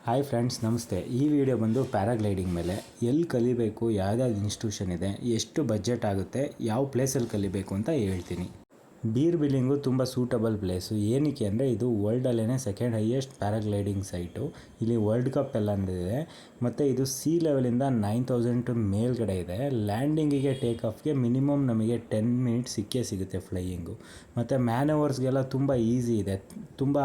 Hi friends, ನಮಸ್ತೆ. ಈ video ಬಂದು ಪ್ಯಾರಾಗ್ಲೈಡಿಂಗ್ ಮೇಲೆ ಎಲ್ಲಿ ಕಲಿಬೇಕು, ಯಾವ್ಯಾವ್ದು ಇನ್ಸ್ಟಿಟ್ಯೂಷನ್ ಇದೆ, ಎಷ್ಟು ಬಜೆಟ್ ಆಗುತ್ತೆ, ಯಾವ ಪ್ಲೇಸಲ್ಲಿ ಕಲಿಬೇಕು ಅಂತ ಹೇಳ್ತೀನಿ. ಬೀರ್ ಬಿಲ್ಲಿಂಗು ತುಂಬ ಸೂಟಬಲ್ ಪ್ಲೇಸು. ಏನಕ್ಕೆ ಅಂದರೆ ಇದು ವರ್ಲ್ಡಲ್ಲೇ ಸೆಕೆಂಡ್ ಹೈಯೆಸ್ಟ್ ಪ್ಯಾರಾಗ್ಲೈಡಿಂಗ್ ಸೈಟು. ಇಲ್ಲಿ ವರ್ಲ್ಡ್ ಕಪ್ ಎಲ್ಲ ಇದೆ ಮತ್ತು ಇದು ಸಿ ಲೆವೆಲಿಂದ 9000 ಮೇಲ್ಗಡೆ ಇದೆ. ಲ್ಯಾಂಡಿಂಗಿಗೆ ಟೇಕ್ ಆಫ್ಗೆ ಮಿನಿಮಮ್ ನಮಗೆ 10 ಮಿನಿಟ್ಸ್ ಸಿಗುತ್ತೆ ಫ್ಲೈಯಿಂಗು. ಮತ್ತು ಮ್ಯಾನವರ್ಸ್ಗೆಲ್ಲ ತುಂಬ ಈಸಿ ಇದೆ. ತುಂಬ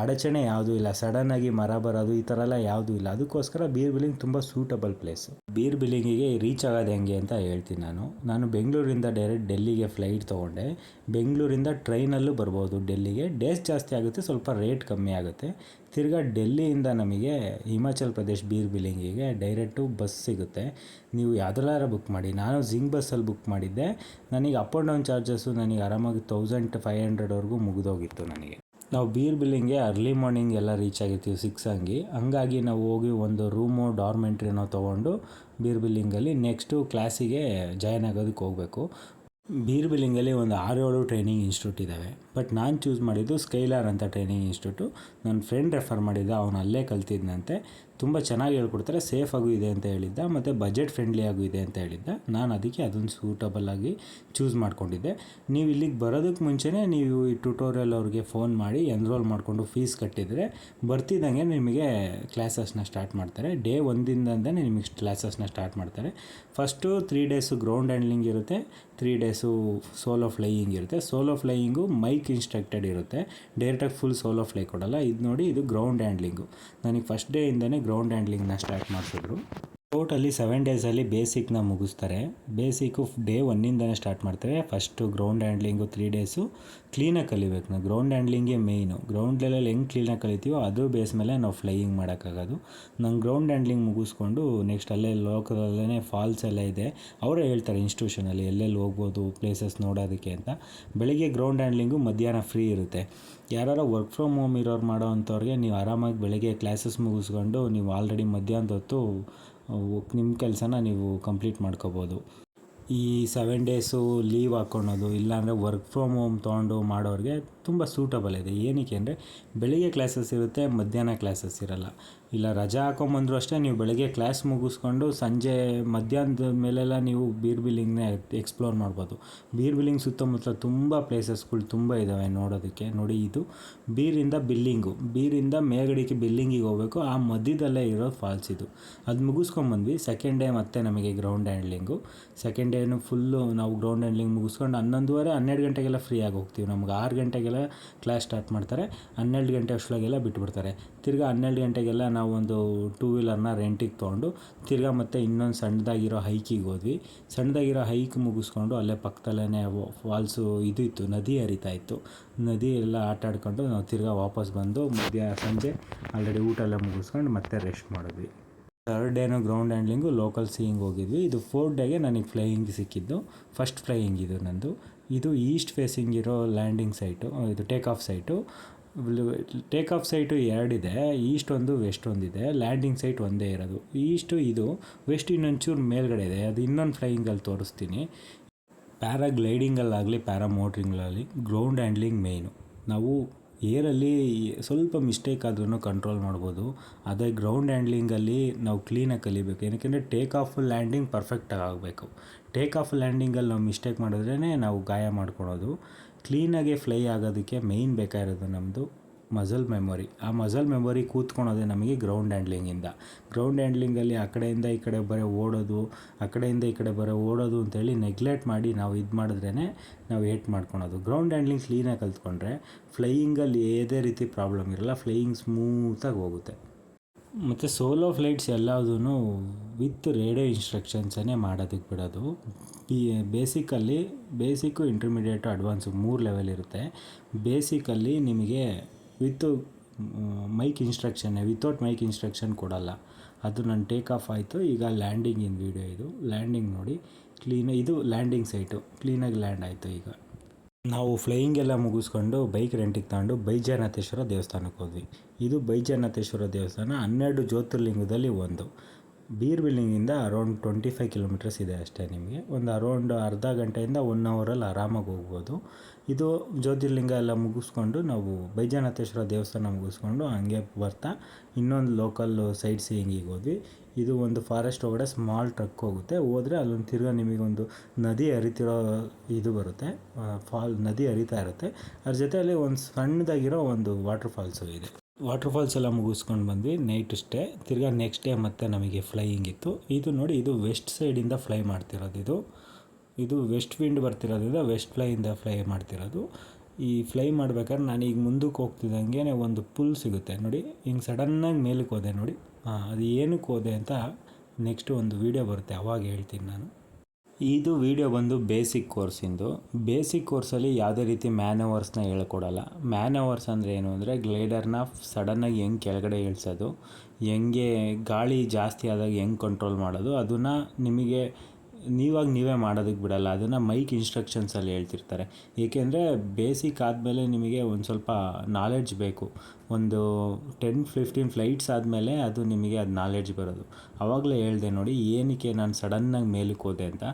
ಅಡಚಣೆ ಯಾವುದೂ ಇಲ್ಲ. ಸಡನ್ನಾಗಿ ಮರ ಬರೋದು ಈ ಥರ ಎಲ್ಲ ಯಾವುದೂ ಇಲ್ಲ. ಅದಕ್ಕೋಸ್ಕರ ಬೀರ್ ಬಿಲ್ಲಿಂಗ್ ತುಂಬ ಸೂಟಬಲ್ ಪ್ಲೇಸು. ಬೀರ್ ಬಿಲ್ಲಿಂಗಿಗೆ ರೀಚ್ ಆಗೋದು ಹೆಂಗೆ ಅಂತ ಹೇಳ್ತೀನಿ. ನಾನು ಬೆಂಗಳೂರಿಂದ ಡೈರೆಕ್ಟ್ ಡೆಲ್ಲಿಗೆ ಫ್ಲೈಟ್ ತೊಗೊಂಡೆ. ಬೆಂಗಳೂರಿಂದ ಟ್ರೈನಲ್ಲೂ ಬರ್ಬೋದು ಡೆಲ್ಲಿಗೆ. ಡೇಸ್ ಜಾಸ್ತಿ ಆಗುತ್ತೆ, ಸ್ವಲ್ಪ ರೇಟ್ ಕಮ್ಮಿ ಆಗುತ್ತೆ. ತಿರ್ಗಾ ಡೆಲ್ಲಿಯಿಂದ ನಮಗೆ ಹಿಮಾಚಲ್ ಪ್ರದೇಶ್ ಬೀರ್ ಬಿಲ್ಲಿಂಗಿಗೆ ಡೈರೆಕ್ಟು ಬಸ್ ಸಿಗುತ್ತೆ. ನೀವು ಯಾವುದ್ರಲ್ಲಾರ ಬುಕ್ ಮಾಡಿ. ನಾನು ಜಿಂಗ್ ಬಸ್ಸಲ್ಲಿ ಬುಕ್ ಮಾಡಿದ್ದೆ. ನನಗೆ ಅಪ್ ಆ್ಯಂಡ್ ಡೌನ್ ಚಾರ್ಜಸ್ಸು ನನಗೆ ಆರಾಮಾಗಿ 1500ವರೆಗೂ ಮುಗಿದೋಗಿತ್ತು ನನಗೆ. ನಾವು ಬೀರ್ ಬಿಲ್ಲಿಂಗ್ಗೆ ಅರ್ಲಿ ಮಾರ್ನಿಂಗ್ ಎಲ್ಲ ರೀಚ್ ಆಗಿರ್ತೀವಿ 6 ಹಂಗಾಗಿ ನಾವು ಹೋಗಿ ಒಂದು ರೂಮು ಡಾರ್ಮೆಂಟ್ರಿನೋ ತೊಗೊಂಡು ಬೀರ್ ಬಿಲ್ಲಿಂಗಲ್ಲಿ ನೆಕ್ಸ್ಟು ಕ್ಲಾಸಿಗೆ ಜಾಯ್ನ್ ಆಗೋದಕ್ಕೆ ಹೋಗಬೇಕು. ಬೀರ್ ಬಿಲ್ಲಿಂಗಲ್ಲಿ ಒಂದು 6-7 ಟ್ರೈನಿಂಗ್ ಇನ್ಸ್ಟಿಟ್ಯೂಟ್ ಇದ್ದಾವೆ. ಬಟ್ ನಾನು ಚೂಸ್ ಮಾಡಿದ್ದು ಸ್ಕೈಲಾರ್ ಅಂತ ಟ್ರೈನಿಂಗ್ ಇನ್ಸ್ಟಿಟ್ಯೂಟು. ನನ್ನ ಫ್ರೆಂಡ್ ರೆಫರ್ ಮಾಡಿದ್ದ, ಅವನು ಅಲ್ಲೇ ಕಲ್ತಿದ್ದಂತೆ. ತುಂಬ ಚೆನ್ನಾಗಿ ಹೇಳ್ಕೊಡ್ತಾರೆ, ಸೇಫಾಗೂ ಇದೆ ಅಂತ ಹೇಳಿದ್ದ, ಮತ್ತು ಬಜೆಟ್ ಫ್ರೆಂಡ್ಲಿಯಾಗೂ ಇದೆ ಅಂತ ಹೇಳಿದ್ದ. ನಾನು ಅದಕ್ಕೆ ಅದನ್ನು ಸೂಟಬಲಾಗಿ ಚೂಸ್ ಮಾಡ್ಕೊಂಡಿದ್ದೆ. ನೀವು ಇಲ್ಲಿಗೆ ಬರೋದಕ್ಕೆ ಮುಂಚೆನೇ ನೀವು ಈ ಟ್ಯುಟೋರಿಯಲ್ ಅವ್ರಿಗೆ ಫೋನ್ ಮಾಡಿ ಎನ್ರೋಲ್ ಮಾಡಿಕೊಂಡು ಫೀಸ್ ಕಟ್ಟಿದರೆ ಬರ್ತಿದ್ದಂಗೆ ನಿಮಗೆ ಕ್ಲಾಸಸ್ನ ಸ್ಟಾರ್ಟ್ ಮಾಡ್ತಾರೆ. ಡೇ 1 ನಿಮಗೆ ಕ್ಲಾಸಸ್ನ ಸ್ಟಾರ್ಟ್ ಮಾಡ್ತಾರೆ. ಫಸ್ಟು 3 ಡೇಸು ಗ್ರೌಂಡ್ ಹ್ಯಾಂಡ್ಲಿಂಗ್ ಇರುತ್ತೆ, 3 ಡೇಸು ಸೋಲೋ ಫ್ಲೈಯಿಂಗ್ ಇರುತ್ತೆ. ಸೋಲೋ ಫ್ಲೈಯಿಂಗು ಮೈಕ್ ಇನ್ಸ್ಟ್ರಕ್ಟೆಡ್ ಇರುತ್ತೆ, ಡೈರೆಕ್ಟಾಗಿ ಫುಲ್ ಸೋಲೋ ಫ್ಲೈ ಕೊಡಲ್ಲ. ಇದು ನೋಡಿ, ಇದು ಗ್ರೌಂಡ್ ಹ್ಯಾಂಡ್ಲಿಂಗು. ನನಗೆ ಫಸ್ಟ್ ಡೇಯಿಂದನೇ ಗ್ರೌಂಡ್ ಹ್ಯಾಂಡ್ಲಿಂಗ್ನ ಸ್ಟಾರ್ಟ್ ಮಾಡಿಸಿದ್ರು. ಟೋಟಲಿ 7 ಡೇಸಲ್ಲಿ ಬೇಸಿಕ್ನ ಮುಗಿಸ್ತಾರೆ. ಬೇಸಿಕ್ಕು ಡೇ 1 ಸ್ಟಾರ್ಟ್ ಮಾಡ್ತಾರೆ. ಫಸ್ಟು ಗ್ರೌಂಡ್ ಹ್ಯಾಂಡ್ಲಿಂಗು 3 ಡೇಸು ಕ್ಲೀನಾಗಿ ಕಲಿಬೇಕು. ನಾವು ಗ್ರೌಂಡ್ ಹ್ಯಾಂಡ್ಲಿಂಗೇ ಮೇಯ್ನು. ಗ್ರೌಂಡ್ ಲೆವೆಲ್ ಹೆಂಗೆ ಕ್ಲೀನಾಗಿ ಕಲಿತೀವೋ ಅದ್ರ ಬೇಸ್ ಮೇಲೆ ನಾವು ಫ್ಲೈಯಿಂಗ್ ಮಾಡೋಕ್ಕಾಗೋದು. ನಾನು ಗ್ರೌಂಡ್ ಹ್ಯಾಂಡ್ಲಿಂಗ್ ಮುಗಿಸ್ಕೊಂಡು ನೆಕ್ಸ್ಟ್ ಅಲ್ಲೇ ಲೋಕಲಲ್ಲೇ ಫಾಲ್ಸ್ ಎಲ್ಲ ಇದೆ. ಅವರೇ ಹೇಳ್ತಾರೆ ಇನ್ಸ್ಟಿಟ್ಯೂಷನಲ್ಲಿ ಎಲ್ಲೆಲ್ಲಿ ಹೋಗ್ಬೋದು ಪ್ಲೇಸಸ್ ನೋಡೋದಕ್ಕೆ ಅಂತ. ಬೆಳಿಗ್ಗೆ ಗ್ರೌಂಡ್ ಹ್ಯಾಂಡ್ಲಿಂಗು, ಮಧ್ಯಾಹ್ನ ಫ್ರೀ ಇರುತ್ತೆ. ಯಾರು ವರ್ಕ್ ಫ್ರಮ್ ಹೋಮ್ ಇರೋರು ಮಾಡೋ ಅಂಥವ್ರಿಗೆ ನೀವು ಆರಾಮಾಗಿ ಬೆಳಗ್ಗೆ ಕ್ಲಾಸಸ್ ಮುಗಿಸ್ಕೊಂಡು ನೀವು ಆಲ್ರೆಡಿ ಮಧ್ಯಾಹ್ನದ ಹೊತ್ತು ನಿಮ್ಮ ಕೆಲಸನ ನೀವು ಕಂಪ್ಲೀಟ್ ಮಾಡ್ಕೋಬೋದು. ಈ 7 ಡೇಸು ಲೀವ್ ಹಾಕ್ಕೊಳೋದು, ಇಲ್ಲಾಂದರೆ ವರ್ಕ್ ಫ್ರಮ್ ಹೋಮ್ ತೊಗೊಂಡು ಮಾಡೋರಿಗೆ ತುಂಬ ಸೂಟಬಲ್ ಇದೆ. ಏನಕ್ಕೆ ಅಂದರೆ ಬೆಳಿಗ್ಗೆ ಕ್ಲಾಸಸ್ ಇರುತ್ತೆ, ಮಧ್ಯಾಹ್ನ ಕ್ಲಾಸಸ್ ಇರೋಲ್ಲ. ಇಲ್ಲ ರಜಾ ಹಾಕೊಂಬಂದ್ರು ಅಷ್ಟೇ, ನೀವು ಬೆಳಗ್ಗೆ ಕ್ಲಾಸ್ ಮುಗಿಸ್ಕೊಂಡು ಸಂಜೆ ಮಧ್ಯಾಹ್ನದ ಮೇಲೆಲ್ಲ ನೀವು ಬೀರ್ ಬಿಲ್ಲಿಂಗ್ನೇ ಎಕ್ಸ್ಪ್ಲೋರ್ ಮಾಡ್ಬೋದು. ಬೀರ್ ಬಿಲ್ಲಿಂಗ್ ಸುತ್ತಮುತ್ತ ತುಂಬ ಪ್ಲೇಸಸ್ಗಳು ತುಂಬ ಇದ್ದಾವೆ ನೋಡೋದಕ್ಕೆ. ನೋಡಿ, ಇದು ಬೀರಿಂದ ಬೀರಿಂದ ಮೇಲ್ಗಡೆಗೆ ಬಿಲ್ಲಿಂಗಿಗೆ ಹೋಗಬೇಕು. ಆ ಮಧ್ಯದಲ್ಲೇ ಇರೋ ಫಾಲ್ಸ್ ಇದು. ಅದು ಮುಗಿಸ್ಕೊಂಬಂದ್ವಿ. ಸೆಕೆಂಡ್ ಡೇ ಮತ್ತೆ ನಮಗೆ ಗ್ರೌಂಡ್ ಹ್ಯಾಂಡ್ಲಿಂಗು. ಸೆಕೆಂಡ್ ಡೇನು ಫುಲ್ಲು ನಾವು ಗ್ರೌಂಡ್ ಹ್ಯಾಂಡ್ಲಿಂಗ್ ಮುಗಿಸ್ಕೊಂಡು 11:30-12 ಗಂಟೆಗೆಲ್ಲ ಫ್ರೀ ಆಗಿ ಹೋಗ್ತೀವಿ. ನಮ್ಗೆ 6 ಗಂಟೆಗೆಲ್ಲ ಕ್ಲಾಸ್ ಸ್ಟಾರ್ಟ್ ಮಾಡ್ತಾರೆ. 12 ಗಂಟೆ ಅಷ್ಟೊಳಗೆಲ್ಲ ಬಿಟ್ಬಿಡ್ತಾರೆ. ತಿರ್ಗಾ 12 ಗಂಟೆಗೆಲ್ಲ ನಾವು ಒಂದು 2 ವೀಲರ್ನ ರೆಂಟಿಗೆ ತೊಗೊಂಡು ತಿರ್ಗಾ ಮತ್ತೆ ಇನ್ನೊಂದು ಸಣ್ಣದಾಗಿರೋ ಹೈಕಿಗೆ ಹೋದ್ವಿ. ಸಣ್ಣದಾಗಿರೋ ಹೈಕ್ ಮುಗಿಸ್ಕೊಂಡು ಅಲ್ಲೇ ಪಕ್ಕದಲ್ಲೇ ಫಾಲ್ಸು ಇದು ಇತ್ತು, ನದಿ ಹರಿತಾ ಇತ್ತು. ನದಿ ಎಲ್ಲ ಆಟ ಆಡ್ಕೊಂಡು ನಾವು ತಿರ್ಗಾ ವಾಪಸ್ ಬಂದು ಸಂಜೆ ಆಲ್ರೆಡಿ ಊಟ ಎಲ್ಲ ಮುಗಿಸ್ಕೊಂಡು ಮತ್ತೆ ರೆಸ್ಟ್ ಮಾಡಿದ್ವಿ. 3rd ಡೇನೂ ಗ್ರೌಂಡ್ ಹ್ಯಾಂಡ್ಲಿಂಗು, ಲೋಕಲ್ ಸೀಯಿಂಗ್ ಹೋಗಿದ್ವಿ. ಇದು 4th ಡೇಗೆ ನನಗೆ ಫ್ಲೈಯಿಂಗ್ ಸಿಕ್ಕಿದ್ದು. ಫಸ್ಟ್ ಫ್ಲೈಯಿಂಗ್ ಇದು ನಂದು. ಇದು ಈಸ್ಟ್ ಫೇಸಿಂಗ್ ಇರೋ ಲ್ಯಾಂಡಿಂಗ್ ಸೈಟು, ಇದು take off site. Take off site 2 ಇದೆ, ಈಸ್ಟ್ ಒಂದು ವೆಸ್ಟ್ ಒಂದಿದೆ. ಲ್ಯಾಂಡಿಂಗ್ ಸೈಟ್ ಒಂದೇ ಇರೋದು. ಈಸ್ಟು ಇದು, ವೆಸ್ಟ್ ಇನ್ನೊಂಚೂರು ಮೇಲ್ಗಡೆ ಇದೆ. ಅದು ಇನ್ನೊಂದು ಫ್ಲೈಯಿಂಗಲ್ಲಿ ತೋರಿಸ್ತೀನಿ. ಪ್ಯಾರಾಗ್ಲೈಡಿಂಗಲ್ಲಾಗಲಿ ಪ್ಯಾರಾಮೋಟ್ರಿಂಗಲ್ಲಿ ಗ್ರೌಂಡ್ ಹ್ಯಾಂಡ್ಲಿಂಗ್ ಮೇಯ್ನು. ನಾವು ಏರಲ್ಲಿ ಸ್ವಲ್ಪ ಮಿಸ್ಟೇಕ್ ಆದ್ರೂ ಕಂಟ್ರೋಲ್ ಮಾಡ್ಬೋದು. ಅದೇ ಗ್ರೌಂಡ್ ಹ್ಯಾಂಡ್ಲಿಂಗಲ್ಲಿ ನಾವು ಕ್ಲೀನಾಗಿ ಕಲಿಬೇಕು. ಏನಕ್ಕೆ ಟೇಕ್ ಆಫ್ ಲ್ಯಾಂಡಿಂಗ್ ಪರ್ಫೆಕ್ಟಾಗಿ ಆಗಬೇಕು. ಟೇಕ್ ಆಫ್ ಲ್ಯಾಂಡಿಂಗಲ್ಲಿ ನಾವು ಮಿಸ್ಟೇಕ್ ಮಾಡಿದ್ರೇ ನಾವು ಗಾಯ ಮಾಡ್ಕೊಳೋದು. ಕ್ಲೀನಾಗಿ ಫ್ಲೈ ಆಗೋದಕ್ಕೆ ಮೇಯ್ನ್ ಬೇಕಾಗಿರೋದು ನಮ್ಮದು ಮಸಲ್ ಮೆಮೊರಿ. ಆ ಮಸಲ್ ಮೆಮೊರಿ ಕೂತ್ಕೊಳೋದೇ ನಮಗೆ ಗ್ರೌಂಡ್ ಹ್ಯಾಂಡ್ಲಿಂಗಿಂದ. ಗ್ರೌಂಡ್ ಹ್ಯಾಂಡ್ಲಿಂಗಲ್ಲಿ ಆ ಕಡೆಯಿಂದ ಈ ಕಡೆ ಬರೋ ಓಡೋದು, ಆ ಕಡೆಯಿಂದ ಈ ಕಡೆ ಬರೋ ಓಡೋದು ಅಂತೇಳಿ ನೆಗ್ಲೆಕ್ಟ್ ಮಾಡಿ ನಾವು ಇದು ಮಾಡಿದ್ರೇ ನಾವು ಏಟ್ ಮಾಡ್ಕೊಳೋದು. ಗ್ರೌಂಡ್ ಹ್ಯಾಂಡ್ಲಿಂಗ್ ಕ್ಲೀನಾಗಿ ಕಲ್ತ್ಕೊಂಡ್ರೆ ಫ್ಲೈಯಿಂಗಲ್ಲಿ ಯಾವುದೇ ರೀತಿ ಪ್ರಾಬ್ಲಮ್ ಇರೋಲ್ಲ. ಫ್ಲೈಯಿಂಗ್ ಸ್ಮೂತಾಗಿ ಹೋಗುತ್ತೆ. ಮತ್ತು ಸೋಲೋ ಫ್ಲೈಟ್ಸ್ ಎಲ್ಲದೂ ವಿತ್ ರೇಡಿಯೋ ಇನ್ಸ್ಟ್ರಕ್ಷನ್ಸನ್ನೇ ಮಾಡೋದಕ್ಕೆ ಬಿಡೋದು. ಬೇಸಿಕ್ಕು, ಇಂಟರ್ಮೀಡಿಯೇಟು, ಅಡ್ವಾನ್ಸು 3 ಲೆವೆಲ್ ಇರುತ್ತೆ. ಬೇಸಿಕಲ್ಲಿ ನಿಮಗೆ ವಿತ್ತು ಮೈಕ್ ಇನ್ಸ್ಟ್ರಕ್ಷನ್ನೇ, ವಿತೌಟ್ ಮೈಕ್ ಇನ್ಸ್ಟ್ರಕ್ಷನ್ ಕೊಡಲ್ಲ. ಅದು ನನ್ನ ಟೇಕ್ ಆಫ್ ಆಯಿತು. ಈಗ ಲ್ಯಾಂಡಿಂಗಿನ ವೀಡಿಯೋ ಇದು. ಲ್ಯಾಂಡಿಂಗ್ ನೋಡಿ, ಇದು ಲ್ಯಾಂಡಿಂಗ್ ಸೈಟು, ಕ್ಲೀನಾಗಿ ಲ್ಯಾಂಡ್ ಆಯಿತು. ಈಗ ನಾವು ಫ್ಲೈಯಿಂಗ್ ಎಲ್ಲ ಮುಗಿಸ್ಕೊಂಡು ಬೈಕ್ ರೆಂಟಿಗೆ ತಗೊಂಡು ಬೈಜನಾಥೇಶ್ವರ ದೇವಸ್ಥಾನಕ್ಕೆ ಹೋದ್ವಿ. ಇದು ಬೈಜನಾಥೇಶ್ವರ ದೇವಸ್ಥಾನ 12 ಜ್ಯೋತಿರ್ಲಿಂಗದಲ್ಲಿ ಒಂದು. ಬೀರ್ ಬಿಲ್ಲಿಂಗಿಂದ ಅರೌಂಡ್ 25 ಕಿಲೋಮೀಟರ್ಸ್ ಇದೆ ಅಷ್ಟೇ. ನಿಮಗೆ ಒಂದು ಅರೌಂಡ್ ಅರ್ಧ ಗಂಟೆಯಿಂದ 1 ಅವರಲ್ಲಿ ಆರಾಮಾಗಿ ಹೋಗ್ಬೋದು. ಇದು ಜ್ಯೋತಿರ್ಲಿಂಗ ಎಲ್ಲ ಮುಗಿಸ್ಕೊಂಡು ನಾವು ಬೈಜನಾಥೇಶ್ವರ ದೇವಸ್ಥಾನ ಮುಗಿಸ್ಕೊಂಡು ಹಂಗೆ ಬರ್ತಾ ಇನ್ನೊಂದು ಲೋಕಲ್ ಸೈಟ್ ಸೀಯಿಂಗಿಗೆ ಹೋದ್ವಿ. ಇದು ಒಂದು ಫಾರೆಸ್ಟ್ ಒಳಗಡೆ ಸ್ಮಾಲ್ ಟ್ರಕ್ ಹೋಗುತ್ತೆ. ಹೋದರೆ ಅಲ್ಲೊಂದು ತಿರ್ಗಾ ನಿಮಗೊಂದು ನದಿ ಹರಿತಿರೋ ಇದು ಬರುತ್ತೆ, ನದಿ ಹರಿತಾ ಇರುತ್ತೆ. ಅದ್ರ ಜೊತೆಯಲ್ಲಿ ಒಂದು ಸಣ್ಣದಾಗಿರೋ ಒಂದು ವಾಟರ್ ಫಾಲ್ಸು ಇದೆ. ವಾಟರ್ ಫಾಲ್ಸ್ ಎಲ್ಲ ಮುಗಿಸ್ಕೊಂಡು ಬಂದ್ವಿ. ನೈಟ್ ಸ್ಟೇ, ತಿರ್ಗಾ ನೆಕ್ಸ್ಟ್ ಡೇ ಮತ್ತೆ ನಮಗೆ ಫ್ಲೈಯಿಂಗ್ ಇತ್ತು. ಇದು ನೋಡಿ, ಇದು ವೆಸ್ಟ್ ಸೈಡಿಂದ ಫ್ಲೈ ಮಾಡ್ತಿರೋದು. ಇದು ವೆಸ್ಟ್ ವಿಂಡ್ ಬರ್ತಿರೋದ್ರಿಂದ ವೆಸ್ಟ್ ಫ್ಲೈಯಿಂದ ಫ್ಲೈ ಮಾಡ್ತಿರೋದು. ಈ ಫ್ಲೈ ಮಾಡ್ಬೇಕಾದ್ರೆ ನಾನು ಈಗ ಮುಂದಕ್ಕೆ ಹೋಗ್ತಿದ್ದಂಗೆ ಒಂದು ಪುಲ್ ಸಿಗುತ್ತೆ ನೋಡಿ, ಹಿಂಗೆ ಸಡನ್ನಾಗಿ ಮೇಲಕ್ಕೆ ಹೋದೆ ನೋಡಿ. ಅದು ಏನಕ್ಕೆ ಹೋದೆ ಅಂತ ನೆಕ್ಸ್ಟ್ ಒಂದು ವೀಡಿಯೋ ಬರುತ್ತೆ, ಅವಾಗ ಹೇಳ್ತೀನಿ ನಾನು. ಇದು ವಿಡಿಯೋ ಬಂದು ಬೇಸಿಕ್ ಕೋರ್ಸಿಂದು. ಬೇಸಿಕ್ ಕೋರ್ಸಲ್ಲಿ ಯಾವುದೇ ರೀತಿ ಮ್ಯಾನವರ್ಸ್ನ ಹೇಳ್ಕೊಡಲ್ಲ. ಮ್ಯಾನವರ್ಸ್ ಅಂದರೆ ಏನು ಅಂದರೆ ಗ್ಲೈಡರ್ನ ಸಡನ್ನಾಗಿ ಹೆಂಗೆ ಕೆಳಗಡೆ ಇಳಿಸೋದು, ಹೆಂಗೆ ಗಾಳಿ ಜಾಸ್ತಿ ಆದಾಗ ಹೆಂಗೆ ಕಂಟ್ರೋಲ್ ಮಾಡೋದು, ಅದನ್ನು ನಿಮಗೆ ನೀವೇ ಮಾಡೋದಕ್ಕೆ ಬಿಡಲ್ಲ. ಅದನ್ನು ಮೈಕ್ ಇನ್ಸ್ಟ್ರಕ್ಷನ್ಸಲ್ಲಿ ಹೇಳ್ತಿರ್ತಾರೆ. ಏಕೆಂದರೆ ಬೇಸಿಕ್ ಆದಮೇಲೆ ನಿಮಗೆ ಒಂದು ಸ್ವಲ್ಪ ನಾಲೆಡ್ಜ್ ಬೇಕು. ಒಂದು 10-15 ಫ್ಲೈಟ್ಸ್ ಆದಮೇಲೆ ಅದು ನಿಮಗೆ ಅದು ನಾಲೆಡ್ಜ್ ಬರೋದು. ಆವಾಗಲೇ ಹೇಳಿದೆ ನೋಡಿ, ಏನಕ್ಕೆ ನಾನು ಸಡನ್ನಾಗಿ ಮೇಲಕ್ಕೆ ಹೋದೆ ಅಂತ.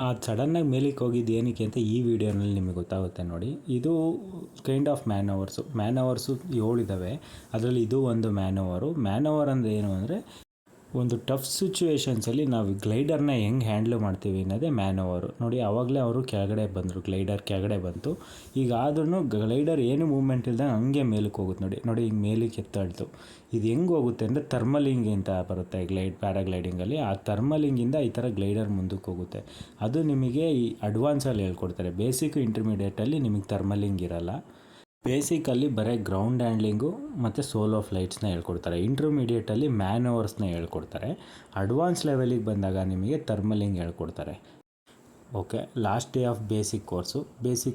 ಆ ಸಡನ್ನಾಗಿ ಮೇಲಕ್ಕೆ ಹೋಗಿದ್ದು ಏನಕ್ಕೆ ಅಂತ ಈ ವಿಡಿಯೋನಲ್ಲಿ ನಿಮಗೆ ಗೊತ್ತಾಗುತ್ತೆ ನೋಡಿ. ಇದು ಕೈಂಡ್ ಆಫ್ ಮ್ಯಾನವರ್ಸು 7 ಇದ್ದಾವೆ. ಅದರಲ್ಲಿ ಇದು ಒಂದು ಮ್ಯಾನವರ್ ಅಂದರೆ ಏನು ಅಂದರೆ ಒಂದು ಟಫ್ ಸಿಚುವೇಷನ್ಸಲ್ಲಿ ನಾವು ಗ್ಲೈಡರ್ನ ಹೆಂಗೆ ಹ್ಯಾಂಡ್ಲ್ ಮಾಡ್ತೀವಿ ಅನ್ನೋದೇ ಮ್ಯಾನವರು ನೋಡಿ. ಆವಾಗಲೇ ಅವರು ಕೆಳಗಡೆ ಬಂದರು, ಗ್ಲೈಡರ್ ಕೆಳಗಡೆ ಬಂತು. ಈಗ ಆದ್ರೂ ಗ್ಲೈಡರ್ ಏನು ಮೂವ್ಮೆಂಟ್ ಇಲ್ದಂಗೆ ಹಂಗೆ ಮೇಲಕ್ಕೆ ಹೋಗುತ್ತೆ ನೋಡಿ. ಹಿಂಗೆ ಮೇಲಕ್ಕೆ ಎತ್ತಾಡ್ತು. ಇದು ಹೆಂಗೆ ಹೋಗುತ್ತೆ ಅಂದರೆ ಥರ್ಮಲಿಂಗ್ ಅಂತ ಬರುತ್ತೆ ಪ್ಯಾರಾಗ್ಲೈಡಿಂಗಲ್ಲಿ. ಆ ಥರ್ಮಲಿಂಗಿಂದ ಈ ಥರ ಗ್ಲೈಡರ್ ಮುಂದಕ್ಕೆ ಹೋಗುತ್ತೆ. ಅದು ನಿಮಗೆ ಈ ಅಡ್ವಾನ್ಸಲ್ಲಿ ಹೇಳ್ಕೊಡ್ತಾರೆ. ಬೇಸಿಕ್ ಇಂಟರ್ಮೀಡಿಯೇಟಲ್ಲಿ ನಿಮಗೆ ಥರ್ಮಲಿಂಗ್ ಇರಲ್ಲ. ಬೇಸಿಕಲ್ಲಿ ಬರೀ ಗ್ರೌಂಡ್ ಹ್ಯಾಂಡ್ಲಿಂಗು ಮತ್ತು ಸೋಲೋ ಫ್ಲೈಟ್ಸ್ನ ಹೇಳ್ಕೊಡ್ತಾರೆ. ಇಂಟರ್ಮೀಡಿಯೇಟಲ್ಲಿ ಮ್ಯಾನವರ್ಸ್ನ ಹೇಳ್ಕೊಡ್ತಾರೆ. ಅಡ್ವಾನ್ಸ್ ಲೆವೆಲಿಗೆ ಬಂದಾಗ ನಿಮಗೆ ಥರ್ಮಲಿಂಗ್ ಹೇಳ್ಕೊಡ್ತಾರೆ. Okay, last day of basic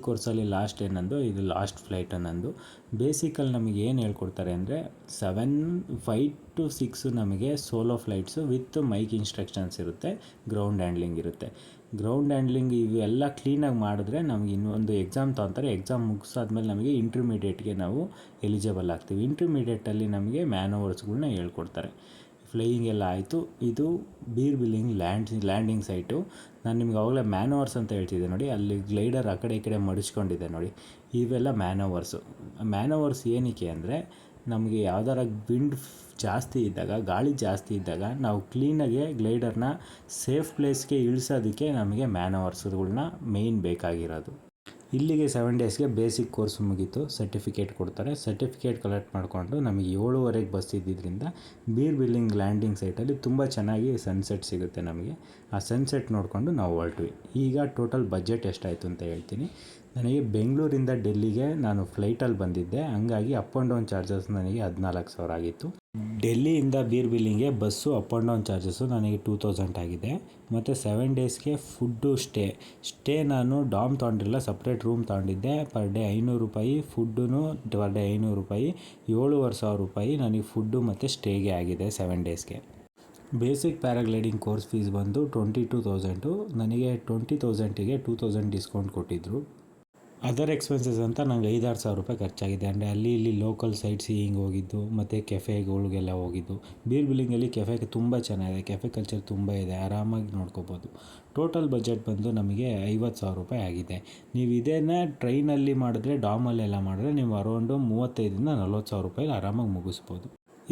ಕೋರ್ಸಲ್ಲಿ ಲಾಸ್ಟ್ ಡೇ ನಂದು, ಇದು ಲಾಸ್ಟ್ ಫ್ಲೈಟ್ ನಂದು. ಬೇಸಿಕಲ್ಲಿ ನಮಗೆ ಏನು ಹೇಳ್ಕೊಡ್ತಾರೆ ಅಂದರೆ 5 to 6 ನಮಗೆ solo flights with mic instructions ಇರುತ್ತೆ, ಗ್ರೌಂಡ್ ಹ್ಯಾಂಡ್ಲಿಂಗ್ ಇರುತ್ತೆ. ಗ್ರೌಂಡ್ ಹ್ಯಾಂಡ್ಲಿಂಗ್ ಇವೆಲ್ಲ ಕ್ಲೀನಾಗಿ ಮಾಡಿದ್ರೆ ನಮಗೆ ಇನ್ನೊಂದು ಎಕ್ಸಾಮ್ ತೊಗೊತಾರೆ. ಎಕ್ಸಾಮ್ ಮುಗಿಸಾದ್ಮೇಲೆ ನಮಗೆ ಇಂಟರ್ಮೀಡಿಯೇಟ್ಗೆ ನಾವು ಎಲಿಜಿಬಲ್ ಆಗ್ತೀವಿ. ಇಂಟರ್ಮೀಡಿಯೇಟಲ್ಲಿ ನಮಗೆ ಮ್ಯಾನವರ್ಸ್ಗಳ್ನ ಹೇಳ್ಕೊಡ್ತಾರೆ. ಫ್ಲೈಯಿಂಗ್ ಎಲ್ಲ ಆಯಿತು. ಇದು ಬೀರ್ ಬಿಲ್ಲಿಂಗ್ ಲ್ಯಾಂಡಿಂಗ್ ಸೈಟು. ನಾನು ನಿಮ್ಗೆ ಆವಾಗಲೇ ಮ್ಯಾನವರ್ಸ್ ಅಂತ ಹೇಳ್ತಿದ್ದೆ ನೋಡಿ, ಅಲ್ಲಿ ಗ್ಲೈಡರ್ ಆ ಕಡೆ ಈ ಕಡೆ ಮಡಿಸ್ಕೊಂಡಿದೆ ನೋಡಿ, ಇವೆಲ್ಲ ಮ್ಯಾನವರ್ಸ್ ಏನಕ್ಕೆ ಅಂದರೆ ನಮಗೆ ಯಾವ್ದಾರ ವಿಂಡ್ ಜಾಸ್ತಿ ಇದ್ದಾಗ, ಗಾಳಿ ಜಾಸ್ತಿ ಇದ್ದಾಗ ನಾವು ಕ್ಲೀನಾಗಿ ಗ್ಲೈಡರ್ನ ಸೇಫ್ ಪ್ಲೇಸ್ಗೆ ಇಳಿಸೋದಕ್ಕೆ ನಮಗೆ ಮ್ಯಾನವರ್ಸ್ಗಳನ್ನ ಮೇಯ್ನ್ ಬೇಕಾಗಿರೋದು. ಇಲ್ಲಿಗೆ 7 ಡೇಸ್ಗೆ ಬೇಸಿಕ್ ಕೋರ್ಸ್ ಮುಗೀತು. ಸರ್ಟಿಫಿಕೇಟ್ ಕೊಡ್ತಾರೆ. ಸರ್ಟಿಫಿಕೇಟ್ ಕಲೆಕ್ಟ್ ಮಾಡಿಕೊಂಡು ನಮಗೆ 7:15 ಬಸ್ ಇದ್ದಿದ್ದರಿಂದ ಬೀರ್ ಬಿಲ್ಲಿಂಗ್ ಲ್ಯಾಂಡಿಂಗ್ ಸೈಟಲ್ಲಿ ತುಂಬ ಚೆನ್ನಾಗಿ ಸನ್ಸೆಟ್ ಸಿಗುತ್ತೆ ನಮಗೆ. ಆ ಸನ್ಸೆಟ್ ನೋಡಿಕೊಂಡು ನಾವು ಹೊರಟ್ವಿ. ಈಗ ಟೋಟಲ್ ಬಜೆಟ್ ಎಷ್ಟಾಯಿತು ಅಂತ ಹೇಳ್ತೀನಿ. ನನಗೆ ಬೆಂಗಳೂರಿಂದ ಡೆಲ್ಲಿಗೆ ನಾನು ಫ್ಲೈಟಲ್ಲಿ ಬಂದಿದ್ದೆ, ಹಂಗಾಗಿ ಅಪ್ ಆ್ಯಂಡ್ ಡೌನ್ ಚಾರ್ಜಸ್ ನನಗೆ 14,000 ಆಗಿತ್ತು. ಡೆಲ್ಲಿಯಿಂದ ಬೀರ್ ಬಿಲ್ಲಿಂಗ್ಗೆ bus up and down charges ನನಗೆ 2,000 ಆಗಿದೆ. ಮತ್ತು 7 ಡೇಸ್ಗೆ ಫುಡ್ಡು ಸ್ಟೇ ನಾನು ಡಾಮ್ ತೊಗೊಂಡಿರಲಿಲ್ಲ, ಸಪ್ರೇಟ್ ರೂಮ್ ತೊಗೊಂಡಿದ್ದೆ. ಪರ್ ಡೇ 500 ರೂಪಾಯಿ, ಫುಡ್ಡು ಪರ್ ಡೇ 500 ರೂಪಾಯಿ, 7,500 ರೂಪಾಯಿ ನನಗೆ ಫುಡ್ಡು ಮತ್ತು ಸ್ಟೇಗೆ ಆಗಿದೆ 7 ಡೇಸ್ಗೆ. ಬೇಸಿಕ್ ಪ್ಯಾರಾಗ್ಲೈಡಿಂಗ್ ಕೋರ್ಸ್ ಫೀಸ್ ಬಂದು 22,000. ನನಗೆ 20,000ಗೆ 2,000 ಡಿಸ್ಕೌಂಟ್ ಕೊಟ್ಟಿದ್ದರು. ಅದರ್ ಎಕ್ಸ್ಪೆನ್ಸಸ್ ಅಂತ ನಂಗೆ 5,000-6,000 ರೂಪಾಯಿ ಖರ್ಚಾಗಿದೆ. ಅಂದರೆ ಅಲ್ಲಿ ಇಲ್ಲಿ ಲೋಕಲ್ ಸೈಟ್ ಸೀಯಿಂಗ್ ಹೋಗಿದ್ದು ಮತ್ತು ಕೆಫೆಗಳಿಗೆಲ್ಲ ಹೋಗಿದ್ದು. ಬೀರ್ ಬಿಲ್ಲಿಂಗಲ್ಲಿ ಕೆಫೆ ತುಂಬ ಚೆನ್ನಾಗಿದೆ, ಕೆಫೆ ಕಲ್ಚರ್ ತುಂಬ ಇದೆ, ಆರಾಮಾಗಿ ನೋಡ್ಕೋಬೋದು. ಟೋಟಲ್ ಬಜೆಟ್ ಬಂದು ನಮಗೆ 50,000 ರೂಪಾಯಿ ಆಗಿದೆ. ನೀವು ಇದೇನೇ ಟ್ರೈನಲ್ಲಿ ಮಾಡಿದ್ರೆ, ಡಾಮಲ್ಲೆಲ್ಲ ಮಾಡಿದ್ರೆ ನೀವು ಅರೌಂಡು 35,000-40,000 ರೂಪಾಯಿ ಆರಾಮಾಗಿ ಮುಗಿಸ್ಬೋದು.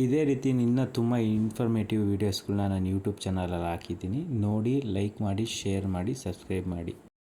ಇದೇ ರೀತಿ ಇನ್ನೂ ತುಂಬ ಇನ್ಫಾರ್ಮೇಟಿವ್ ವೀಡಿಯೋಸ್ಗಳನ್ನ ನಾನು ಯೂಟ್ಯೂಬ್ ಚಾನಲಲ್ಲಿ ಹಾಕಿದ್ದೀನಿ. ನೋಡಿ, ಲೈಕ್ ಮಾಡಿ, ಶೇರ್ ಮಾಡಿ, ಸಬ್ಸ್ಕ್ರೈಬ್ ಮಾಡಿ.